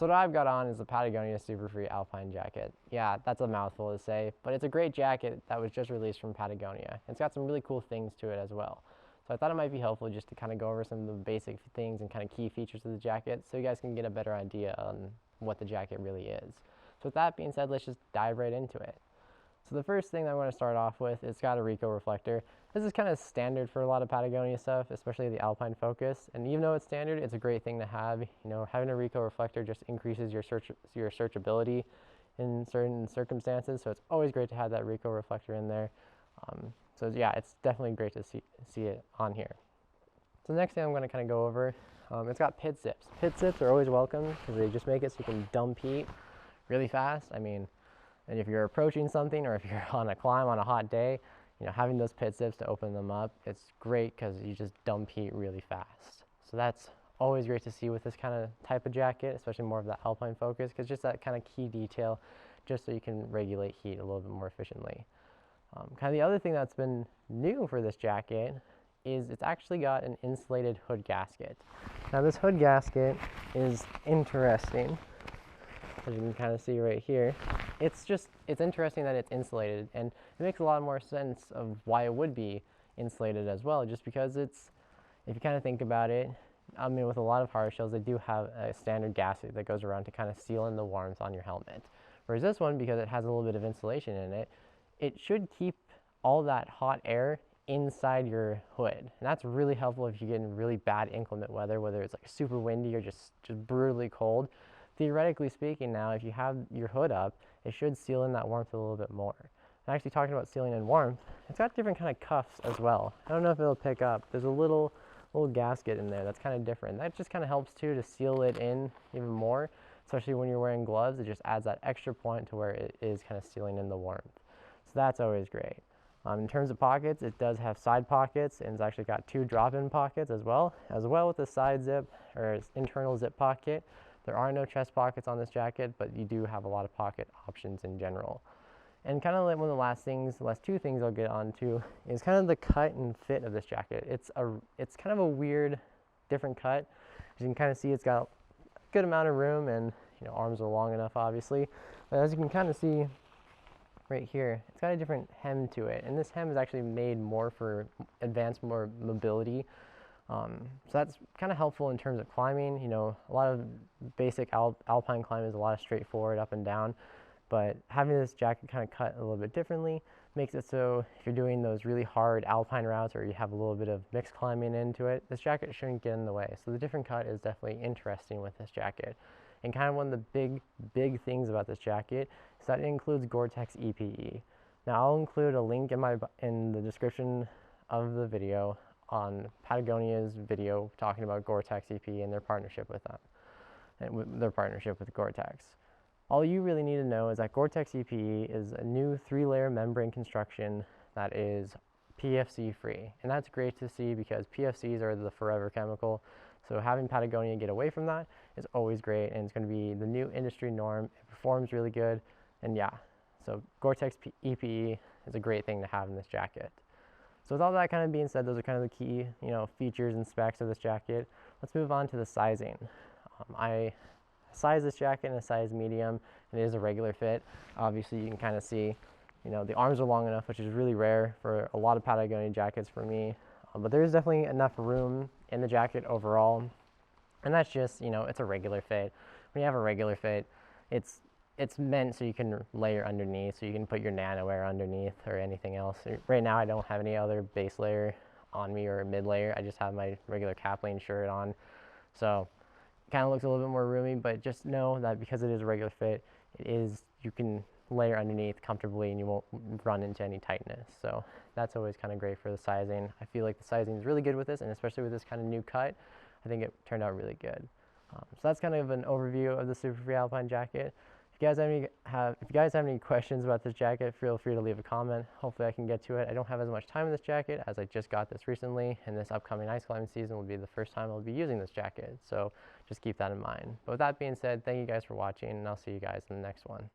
So what I've got on is the Patagonia Super Free Alpine Jacket. Yeah, that's a mouthful to say, but it's a great jacket that was just released from Patagonia. It's got some really cool things to it as well. So I thought it might be helpful just to kind of go over some of the basic things and kind of key features of the jacket so you guys can get a better idea on what the jacket really is. So with that being said, let's just dive right into it. So the first thing that I'm going to start off with, it's got a Ricoh reflector. This is kind of standard for a lot of Patagonia stuff, especially the Alpine focus. And even though it's standard, it's a great thing to have. You know, having a Ricoh reflector just increases your searchability in certain circumstances. So it's always great to have that Ricoh reflector in there. So yeah, it's definitely great to see it on here. So the next thing I'm going to kind of go over, it's got pit zips. Pit zips are always welcome because they just make it so you can dump heat really fast. I mean, and if you're approaching something or if you're on a climb on a hot day, you know, having those pit zips to open them up, it's great because you just dump heat really fast. So that's always great to see with this kind of type of jacket, especially more of that Alpine focus, because just that kind of key detail, just so you can regulate heat a little bit more efficiently. Kind of the other thing that's been new for this jacket is it's actually got an insulated hood gasket. Now this hood gasket is interesting, as you can kind of see right here. It's interesting that it's insulated, and it makes a lot more sense of why it would be insulated as well, just because it's, if you kind of think about it, I mean, with a lot of hard shells, they do have a standard gasket that goes around to kind of seal in the warmth on your helmet. Whereas this one, because it has a little bit of insulation in it, it should keep all that hot air inside your hood. And that's really helpful if you get in really bad inclement weather, whether it's like super windy or just brutally cold. Theoretically speaking now, if you have your hood up, it should seal in that warmth a little bit more. And actually talking about sealing in warmth, it's got different kind of cuffs as well. I don't know if it'll pick up. There's a little gasket in there that's kind of different. That just kind of helps too to seal it in even more, especially when you're wearing gloves. It just adds that extra point to where it is kind of sealing in the warmth. So that's always great. In terms of pockets, it does have side pockets, and it's actually got 2 drop-in pockets as well with the side zip or internal zip pocket. There are no chest pockets on this jacket, but you do have a lot of pocket options in general. And kind of like one of the last 2 things I'll get onto is kind of the cut and fit of this jacket. It's kind of a weird, different cut. As you can kind of see, it's got a good amount of room, and you know, arms are long enough, obviously. But as you can kind of see right here, it's got a different hem to it, and this hem is actually made more for advanced mobility. So that's kind of helpful in terms of climbing. You know, a lot of basic alpine climbing is a lot of straightforward up and down, but having this jacket kind of cut a little bit differently makes it so if you're doing those really hard alpine routes or you have a little bit of mixed climbing into it, this jacket shouldn't get in the way. So the different cut is definitely interesting with this jacket. And kind of one of the big things about this jacket is that it includes Gore-Tex EPE. Now I'll include a link in the description of the video on Patagonia's video talking about Gore-Tex EPE and their partnership with them, and their partnership with Gore-Tex. All you really need to know is that Gore-Tex EPE is a new 3-layer membrane construction that is PFC free. And that's great to see because PFCs are the forever chemical. So having Patagonia get away from that is always great, and it's going to be the new industry norm. It performs really good, and yeah, so Gore-Tex EPE is a great thing to have in this jacket. So with all that kind of being said, those are kind of the key, you know, features and specs of this jacket. Let's move on to the sizing. I size this jacket in a size medium, and it is a regular fit. Obviously, you can kind of see, you know, the arms are long enough, which is really rare for a lot of Patagonia jackets for me. But there is definitely enough room in the jacket overall, and that's just, you know, it's a regular fit. When you have a regular fit, it's meant so you can layer underneath, so you can put your nano wear underneath or anything else. Right now I don't have any other base layer on me or mid layer. I just have my regular capline shirt on, so it kind of looks a little bit more roomy, but just know that because it is a regular fit, you can layer underneath comfortably and you won't run into any tightness. So that's always kind of great for the sizing. I feel like the sizing is really good with this, and especially with this kind of new cut, I think it turned out really good. So that's kind of an overview of the Super Free Alpine Jacket. If you guys have any questions about this jacket, feel free to leave a comment. Hopefully I can get to it. I don't have as much time in this jacket as I just got this recently, and this upcoming ice climbing season will be the first time I'll be using this jacket. So just keep that in mind. But with that being said, thank you guys for watching, and I'll see you guys in the next one.